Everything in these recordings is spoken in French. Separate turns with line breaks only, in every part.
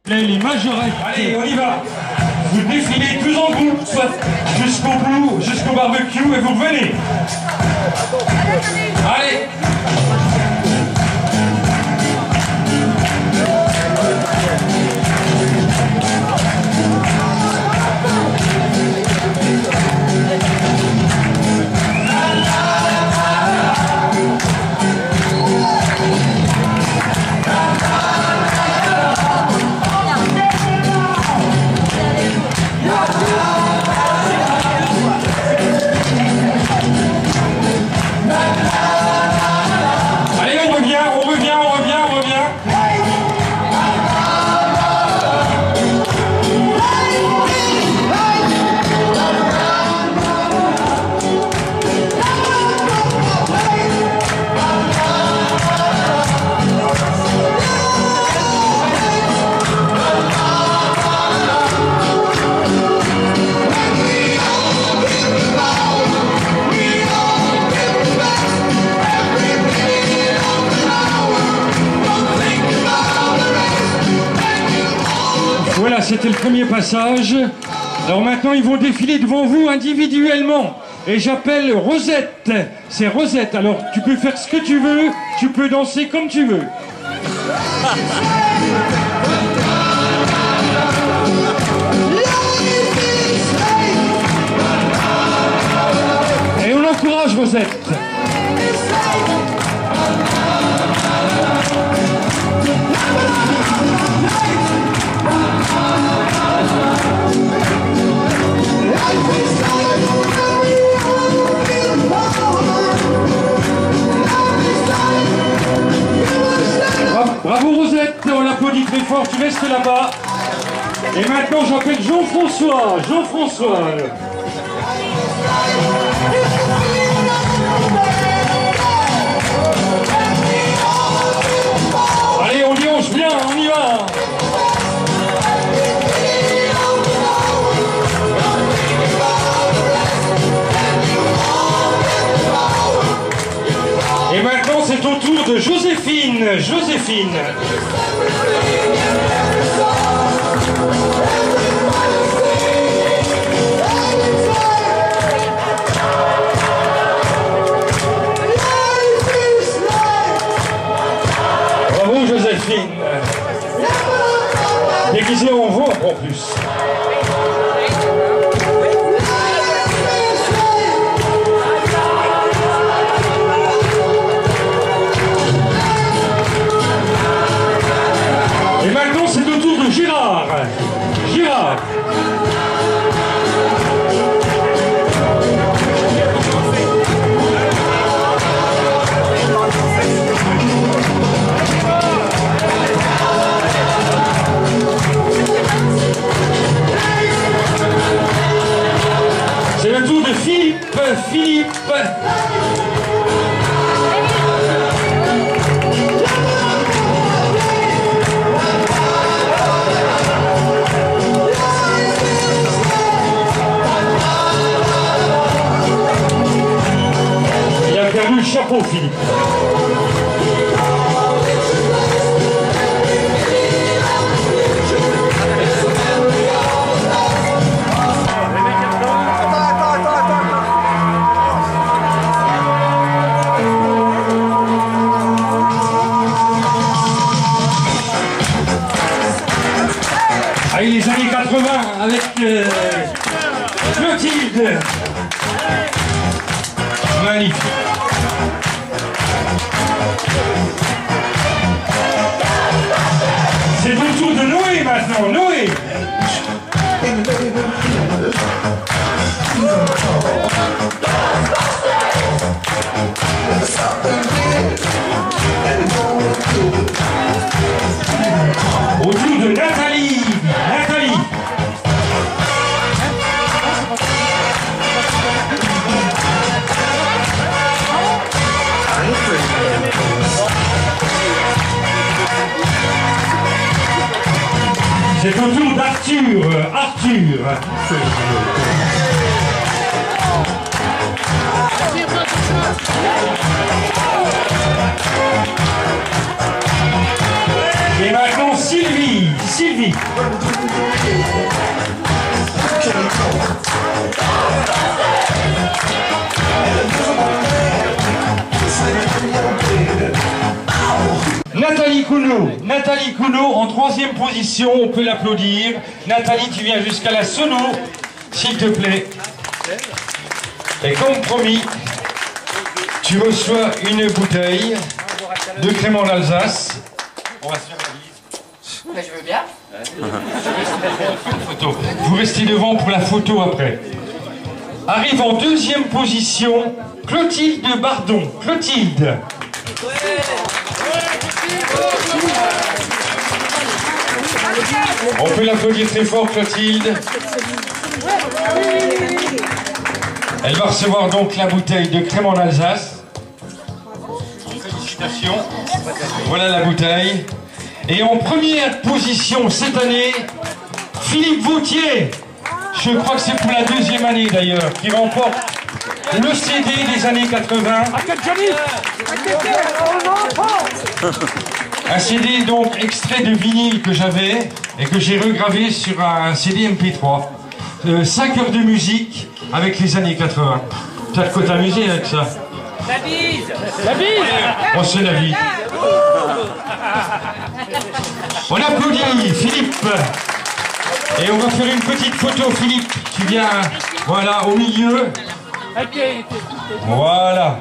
Les majorettes.
Allez, on y va. Vous défilez tous en groupe, soit jusqu'au bout, jusqu'au barbecue, et vous revenez. Allez.
Voilà, c'était le premier passage. Alors maintenant, ils vont défiler devant vous individuellement. Et j'appelle Rosette. C'est Rosette. Alors, tu peux faire ce que tu veux. Tu peux danser comme tu veux. Et on encourage Rosette. Bravo Rosette, on l'applaudit très fort, tu restes là-bas. Et maintenant j'appelle Jean-François. Jean-François. Allez, on lionge bien, on y va. Et maintenant, c'est au tour de Joséphine. Joséphine. Bravo, Joséphine. Déguisée en veau, en plus. Et maintenant, c'est au tour de Gérard. Gérard. C'est le tour de Philippe. Philippe. Chapeau, Philippe. Allez, les années 80 avec Clotilde. Magnifique. C'est le tour de Noé maintenant, Noé. Au tour de Nathalie. Nathalie. C'est au tour d'Arthur. Arthur. Et maintenant Sylvie. Sylvie. Nathalie. Nathalie Counot en 3e position, on peut l'applaudir. Nathalie, tu viens jusqu'à la sono, s'il te plaît. Et comme promis, tu reçois une bouteille de crément d'Alsace. On va se faire la bise.
Mais je veux bien.
Photo. Vous restez devant pour la photo après. Arrive en 2e position, Clotilde Bardon. Clotilde. On peut l'applaudir très fort, Clotilde. Elle va recevoir donc la bouteille de crément d'Alsace. Félicitations. Voilà la bouteille. Et en première position cette année, Philippe Vautier. Je crois que c'est pour la 2e année d'ailleurs, qui remporte le CD des années 80. Un CD donc extrait de vinyle que j'avais et que j'ai regravé sur un CD MP3. 5 heures de musique avec les années 80. T'as de quoi t'amuser avec ça?
La bise.
La bise. On se fait la bise. On applaudit Philippe. Et on va faire une petite photo, Philippe. Tu viens, voilà, au milieu. Voilà.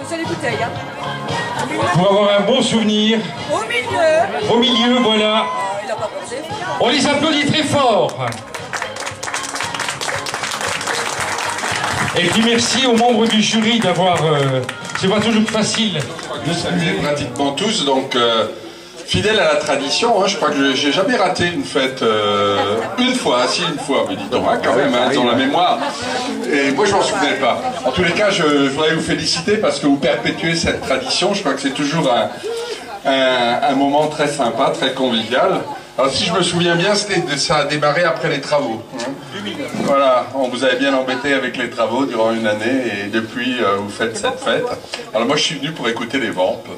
C'est les bouteilles, hein.
Pour avoir un bon souvenir. Au milieu, voilà. On les applaudit très fort. Et puis merci aux membres du jury d'avoir... c'est pas toujours facile.
Je saluer pratiquement tous, donc fidèle à la tradition, hein, je crois que j'ai jamais raté une fête, une fois, mais dis donc, hein, quand même, hein, dans la mémoire. Et moi je m'en souvenais pas. En tous les cas, je voudrais vous féliciter parce que vous perpétuez cette tradition, je crois que c'est toujours un moment très sympa, très convivial. Alors si je me souviens bien, ça a démarré après les travaux. Hein. Voilà, on vous avait bien embêté avec les travaux durant une année et depuis vous faites cette fête. Alors moi je suis venu pour écouter les Vampes.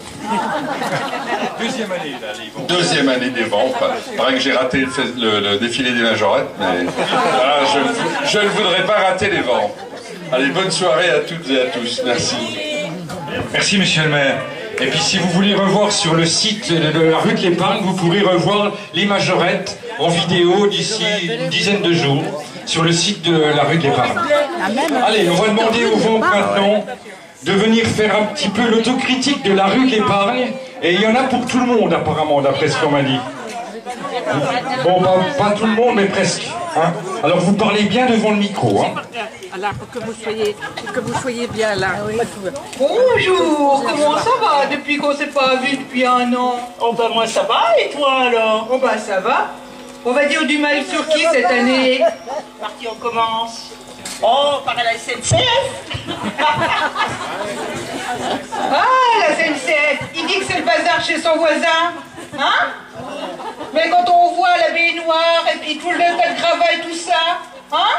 Deuxième année, là, les Vampes.
Deuxième année des Vampes. Il paraît que j'ai raté le défilé des Majorettes, mais voilà, je ne voudrais pas rater les Vampes. Allez, bonne soirée à toutes et à tous. Merci.
Merci monsieur le maire. Et puis si vous voulez revoir sur le site de la rue de l'Épargne, vous pourrez revoir les Majorettes en vidéo d'ici une dizaine de jours sur le site de la rue de l'Épargne. Allez, on va demander aux Vampes maintenant de venir faire un petit peu l'autocritique de la rue de l'Épargne. Et il y en a pour tout le monde apparemment, d'après ce qu'on m'a dit. Bon, pas tout le monde, mais presque. Hein. Alors vous parlez bien devant le micro. Hein.
Alors, pour que vous soyez bien là.
Bonjour, comment ça va depuis qu'on s'est pas vu depuis un an?
Oh ben moi ça va, et toi alors?
Oh bah ça va. On va dire du mal sur qui cette année?
Parti, on commence. Oh, par la SNCF.
Ah, la SNCF, il dit que c'est le bazar chez son voisin. Hein? Mais quand on voit la baignoire et puis tout le tas de gravats et tout ça, hein?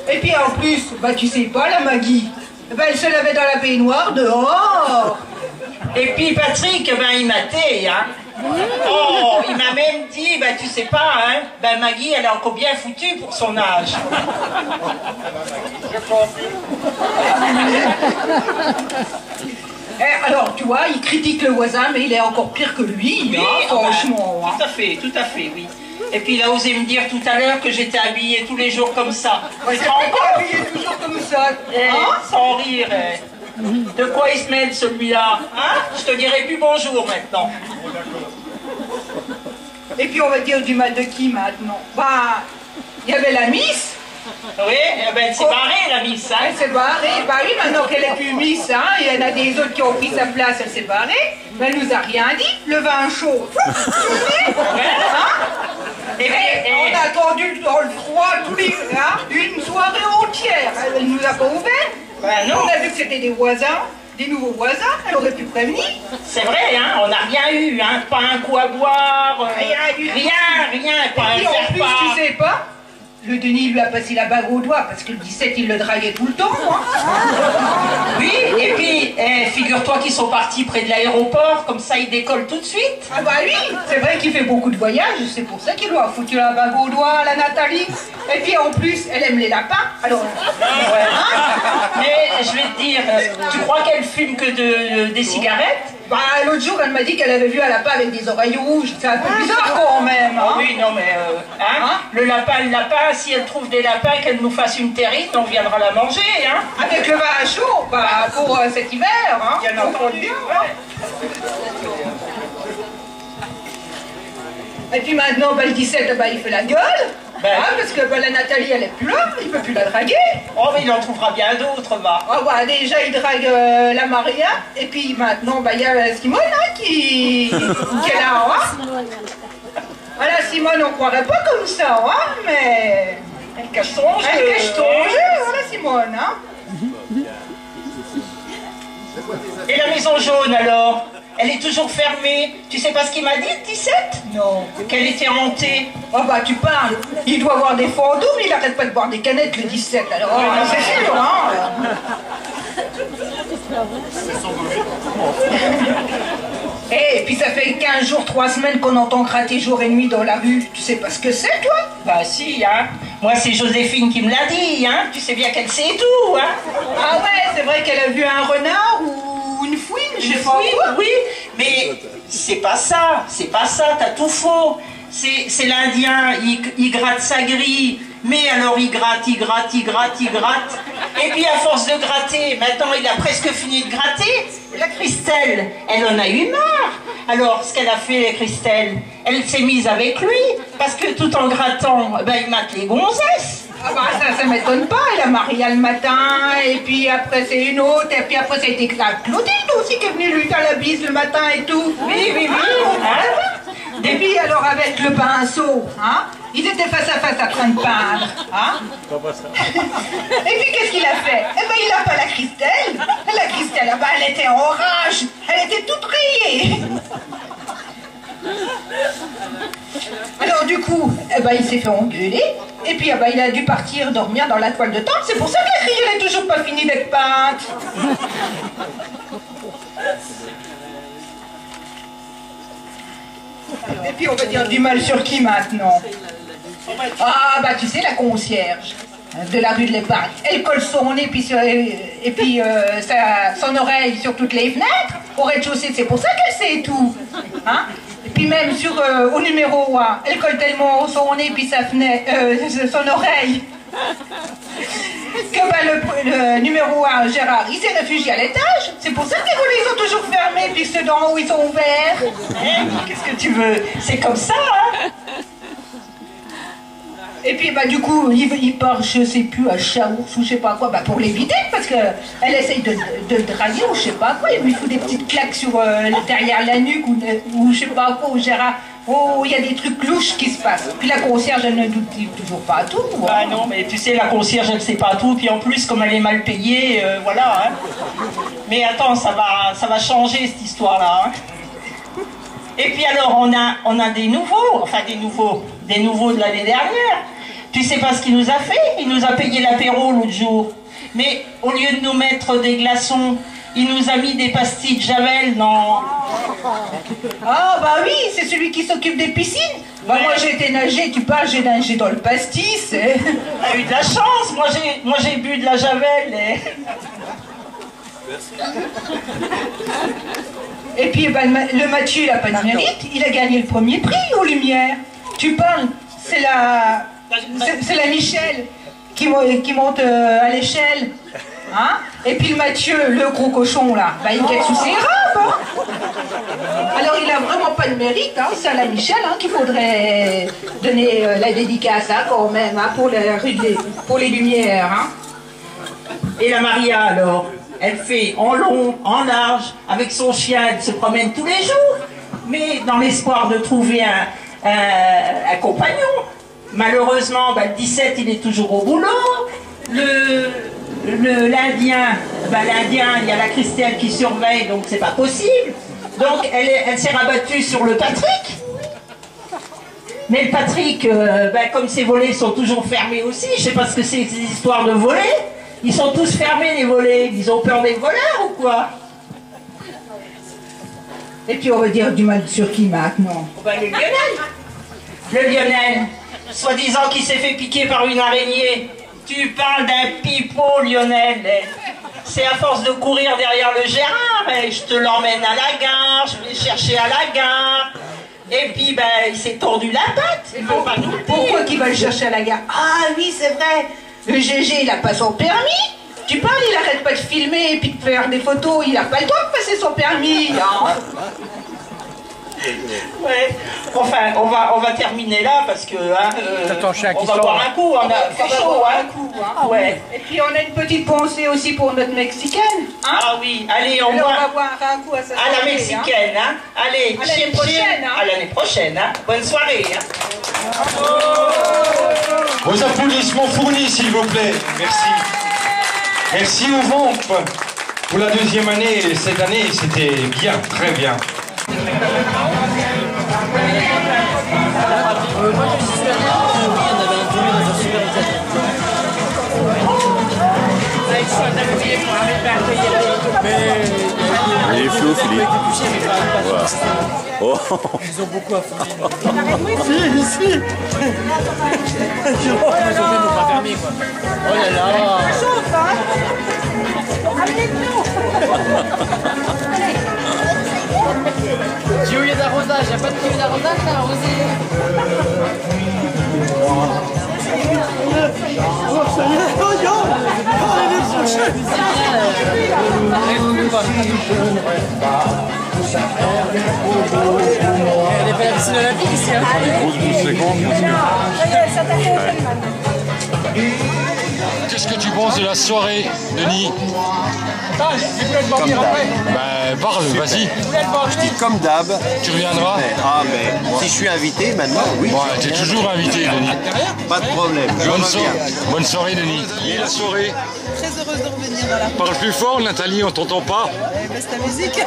Et puis en plus, bah tu sais pas la Maggie, bah, elle se lavait dans la baignoire dehors.
Et puis Patrick, ben il m'a té, hein. Oh, il m'a même dit, ben tu sais pas, hein, ben Maggie elle est encore bien foutue pour son âge. Je
alors tu vois, il critique le voisin, mais il est encore pire que lui,
oui,
hein, franchement.
Ben, tout à fait, oui. Et puis il a osé me dire tout à l'heure que j'étais habillée tous les jours comme ça.
Ouais, c'est pas habillé toujours comme ça. Hein?
Sans rire. De quoi il se mêle celui-là, hein? Je te dirai plus bonjour maintenant.
Et puis on va dire du mal de qui maintenant? Bah, il y avait la Miss.
Oui, ben elle s'est barrée la Miss, hein?
Elle s'est barrée, bah oui, maintenant qu'elle est plus Miss, hein, il y en a des autres qui ont pris sa place, elle s'est barrée. Mais elle nous a rien dit, le vin chaud.
Et
on a attendu dans le froid une soirée entière. Elle nous a pas ouvert.
Ben non.
On a vu que c'était des voisins, des nouveaux voisins, elle aurait pu prévenir.
C'est vrai, hein, on n'a rien eu, hein, pas un coup à boire, rien, pas un
Et en plus,
repas.
tu sais pas, le Denis lui a passé la bague au doigt parce que le 17 il le draguait tout le temps. Hein.
Oui, et puis figure-toi qu'ils sont partis près de l'aéroport, comme ça ils décollent tout de suite.
Ah bah oui, c'est vrai qu'il fait beaucoup de voyages, c'est pour ça qu'il lui a foutu la bague au doigt à la Nathalie. Et puis en plus, elle aime les lapins, alors...
Ouais. Mais je vais te dire, tu crois qu'elle fume que des cigarettes?
Bah l'autre jour, elle m'a dit qu'elle avait vu un lapin avec des oreilles rouges, c'est un peu bizarre quand même. Hein.
Oui, non mais... le lapin, si elle trouve des lapins, qu'elle nous fasse une terrine, on viendra la manger, hein.
Avec le vin chaud, bah pour cet hiver, hein.
Bien entendu, ouais.
Et puis maintenant, bah, le 17, bah, il fait la gueule.
Ben.
Hein, parce que bah, la Nathalie, elle est plus là, il peut plus la draguer.
Oh, mais il en trouvera bien d'autres, va.
Oh, bah, déjà, il drague la Maria. Et puis maintenant, bah, il y a Simone hein, qui est là. Hein. Voilà, Simone, on croirait pas comme ça, hein, mais...
Elle cache son jeu.
Elle cache ton jeu, voilà, Simone. Hein.
Et la maison jaune, alors? Elle est toujours fermée. Tu sais pas ce qu'il m'a dit, le 17?
Non.
Qu'elle était hantée.
Oh bah tu parles, il doit avoir des fantômes, il arrête pas de boire des canettes le 17, alors c'est sûr, hein. Et puis ça fait 15 jours, 3 semaines qu'on entend gratter jour et nuit dans la rue. Tu sais pas ce que c'est, toi?
Bah si, hein. Moi, c'est Joséphine qui me l'a dit, hein. Tu sais bien qu'elle sait tout, hein.
Ah ouais, c'est vrai qu'elle a vu un renard ou une fouine, je sais pas quoi.
Oui, mais c'est pas ça, t'as tout faux. C'est l'Indien, il gratte sa grille, mais alors il gratte. Et puis à force de gratter, maintenant il a presque fini de gratter, la Christelle, elle en a eu marre. Alors ce qu'elle a fait, la Christelle, elle s'est mise avec lui, parce que tout en grattant, ben, il mate les gonzesses.
Ah bah ça m'étonne pas, elle a Maria le matin, et puis après c'est une autre, et puis après ça a été Claudine aussi qui est venue lui faire la bise le matin et tout.
Oui.
Hein? Et puis alors avec le pinceau, hein, ils étaient face à face en train de peindre. Hein. Et puis qu'est-ce qu'il a fait? Eh ben il a pas la Christelle. La Christelle, ah ben, elle était en rage, elle était toute rayée. Alors du coup, eh ben, il s'est fait engueuler, et puis eh ben, il a dû partir dormir dans la toile de tente. C'est pour ça que la grille elle est toujours pas finie d'être peinte. Et puis on va dire du mal sur qui maintenant? Ah bah tu sais, la concierge de la rue de l'Épargne, elle colle son nez et puis son oreille sur toutes les fenêtres au rez-de-chaussée, c'est pour ça qu'elle sait tout, hein? Et puis même au numéro 1, elle colle tellement son nez puis son oreille que bah, le numéro 1, Gérard, il s'est réfugié à l'étage. C'est pour ça que les volets ils sont toujours fermés puis ceux d'en haut ils sont ouverts.
Qu'est-ce que tu veux? C'est comme ça, hein?
Et puis bah du coup il part je sais plus à Chaours ou je sais pas quoi bah, pour l'éviter parce que elle essaye de le draguer ou je sais pas quoi, il lui fout des petites claques sur derrière la nuque ou je sais pas quoi, ou Gérard, oh il y a des trucs louches qui se passent. Puis la concierge elle ne doute toujours pas à tout. Hein.
Ah non mais tu sais la concierge elle sait pas tout, puis en plus comme elle est mal payée, voilà. Hein. Mais attends, ça va changer cette histoire là. Hein. Et puis alors on a des nouveaux, des nouveaux de l'année dernière. Tu sais pas ce qu'il nous a fait? Il nous a payé l'apéro l'autre jour. Mais au lieu de nous mettre des glaçons, il nous a mis des pastilles de Javel dans...
Ah bah oui, c'est celui qui s'occupe des piscines. Bah ouais. Moi j'ai été nager, tu parles, j'ai nagé dans le pastis.
T'as eu de la chance, moi j'ai bu de la Javel.
Et puis bah, le Mathieu il a pas de mérite, il a gagné le premier prix aux Lumières. Tu parles, c'est la Michel qui monte à l'échelle. Hein? Et puis le Mathieu, le gros cochon là, bah, il guette sous ses robes. Hein? Alors il a vraiment pas de mérite, hein? C'est à la Michel hein, qu'il faudrait donner la dédicace hein, quand même hein, pour les Lumières. Hein?
Et la Maria alors? Elle fait en long, en large, avec son chien, elle se promène tous les jours, mais dans l'espoir de trouver un compagnon. Malheureusement, bah, le 17, il est toujours au boulot. L'Indien, bah, il y a la Christelle qui surveille, donc c'est pas possible. Donc elle s'est rabattue sur le Patrick. Mais le Patrick, comme ces volets sont toujours fermés aussi, je sais pas ce que c'est ces histoires de volets. Ils sont tous fermés les volets. Ils ont peur des voleurs ou quoi?
Et puis on va dire du mal sur qui maintenant?
Le Lionel. Le Lionel, soi-disant qui s'est fait piquer par une araignée. Tu parles d'un pipeau, Lionel. C'est à force de courir derrière le Gérard. Je te l'emmène à la gare, je vais le chercher à la gare. Et puis, il s'est tordu la patte. Il veut pas nous le dire.
Pourquoi qu'il va le chercher à la gare? Ah oui, c'est vrai. Le GG, il a pas son permis. Tu parles, il arrête pas de filmer et puis de faire des photos. Il a pas le droit de passer son permis. Hein.
Ouais. Enfin, on va terminer là parce que on va boire un coup. On a fait chaud, un coup. Hein. Ouais.
Et puis on a une petite pensée aussi pour notre mexicaine. Hein?
Ah oui, allez, on
va boire un coup à sa
à la mexicaine. Hein. Allez,
à l'année prochaine. Hein.
À l'année prochaine. Hein. Bonne soirée. Hein.
Vos applaudissements fournis, s'il vous plaît. Merci. Merci aux Vampes. Pour la deuxième année, cette année, c'était bien, très bien.
Il est flou, Philippe. Voilà. Oh.
Ils ont beaucoup à foutre.
Si.
Ils ont pas permis, quoi. Oh là là. Tuyau d'arrosage, il n'y a pas de tuyau d'arrosage là, arrosé. Elle est pas la piscine olympique ici, hein.
Qu'est-ce que tu penses de la soirée, Denis? Parle, vas-y.
Je dis comme d'hab.
Tu reviendras?
Mais si je suis invité maintenant, oui.
Ouais, t'es toujours invité, Denis.
Pas de problème.
Bonne soirée, Denis. Et la soirée?
Très heureuse de revenir, voilà.
Parle plus fort, Nathalie, on t'entend pas.
C'est ta musique.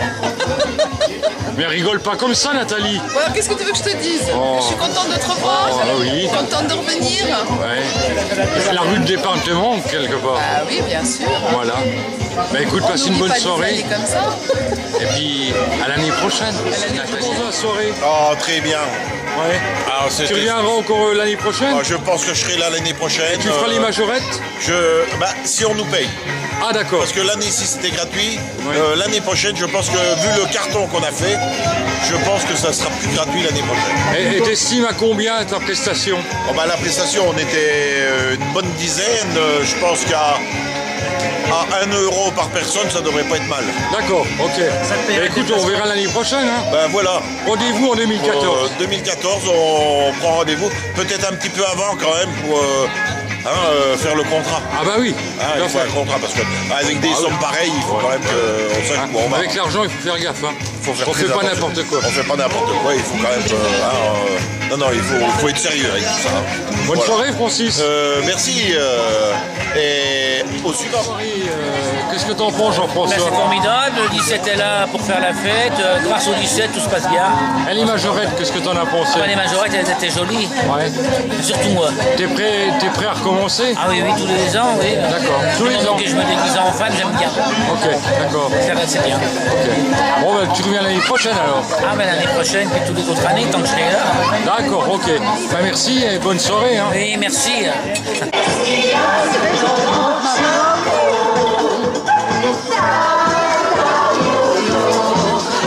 Mais rigole pas comme ça, Nathalie.
Voilà, qu'est-ce que tu veux que je te dise? Je suis contente de te revoir.
Oui.
Contente de revenir.
Ouais. La rue de départ te manque quelque part.
Ah oui, bien sûr.
Voilà. Écoute, passe une bonne soirée.
Comme ça.
Et puis à l'année prochaine. La soirée.
Oh, très bien.
Ouais.
Alors,
tu reviendras encore l'année prochaine?
Je pense que je serai là l'année prochaine.
Et tu feras les majorettes?
Si on nous paye.
Ah d'accord.
Parce que l'année-ci c'était gratuit.
Oui.
L'année prochaine, je pense que vu le carton qu'on a fait, je pense que ça sera plus gratuit l'année prochaine.
Et t'estimes à combien ta prestation?
La prestation, on était une bonne dizaine. Je pense qu'à 1 euro par personne, ça devrait pas être mal.
D'accord, ok. Écoute, on verra l'année prochaine. Hein.
Voilà.
Rendez-vous en 2014.
2014, on prend rendez-vous. Peut-être un petit peu avant quand même pour faire le contrat.
Ah bah oui.
Il faut un contrat parce que avec des sommes pareilles, il faut quand même qu'on sache où on va.
Avec l'argent, il faut faire gaffe. Hein.
On
fait pas n'importe quoi.
On fait pas n'importe quoi, il faut quand même... il faut être sérieux avec tout ça.
Bonne soirée, Francis.
Merci. Et au suivant.
Qu'est-ce que t'en penses, Jean-François?
C'est formidable, le 17 est là pour faire la fête. Grâce au 17, tout se passe bien.
Et les majorettes, qu'est-ce que t'en as pensé?
Les majorettes, elles étaient jolies.
Ouais.
Surtout moi.
T'es prêt à recommencer?
Ah oui, tous les ans, oui.
D'accord. Tous les ans.
Que je me déguise en femme, j'aime bien.
Ok, d'accord.
C'est bien.
Ok. Bon, tu reviens l'année prochaine alors?
Ah, l'année prochaine, puis toutes les autres années, tant que je serai là.
D'accord, ok. Merci et bonne soirée. Hein.
Oui, merci.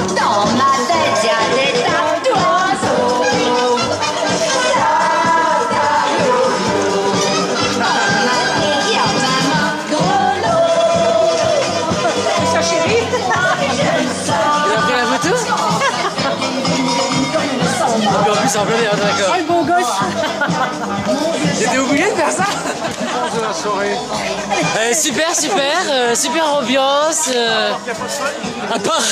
Dans ma tête, y a des tas d'oiseaux. Y a même un golo.
C'est ça, chérie?
Il a pris la photo? En plus, en plein d'air, d'accord.
Oh, le bon gosse.
J'étais obligé de faire ça?
De la soirée.
Super ambiance. À part.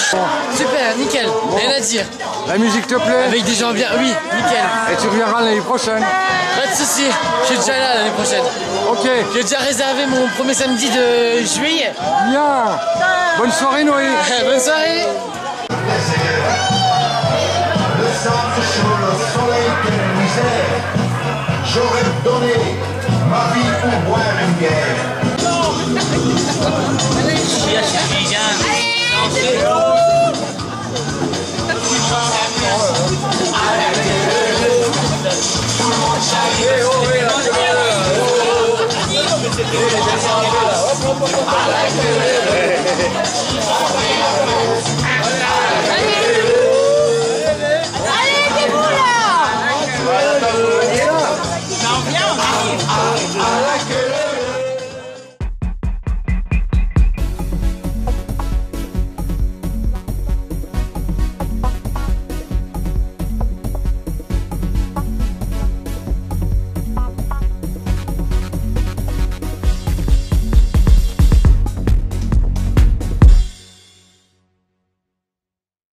Super, nickel, rien à dire.
La musique te plaît?
Avec des gens bien, oui, nickel.
Et tu reviendras l'année prochaine?
Pas de soucis, je suis déjà là l'année prochaine.
Ok.
J'ai déjà réservé mon premier samedi de juillet.
Bien. Bonne soirée, Noé.
Bonne soirée.
Le soleil
misère, j'aurais donné ma vie pour boire une bière.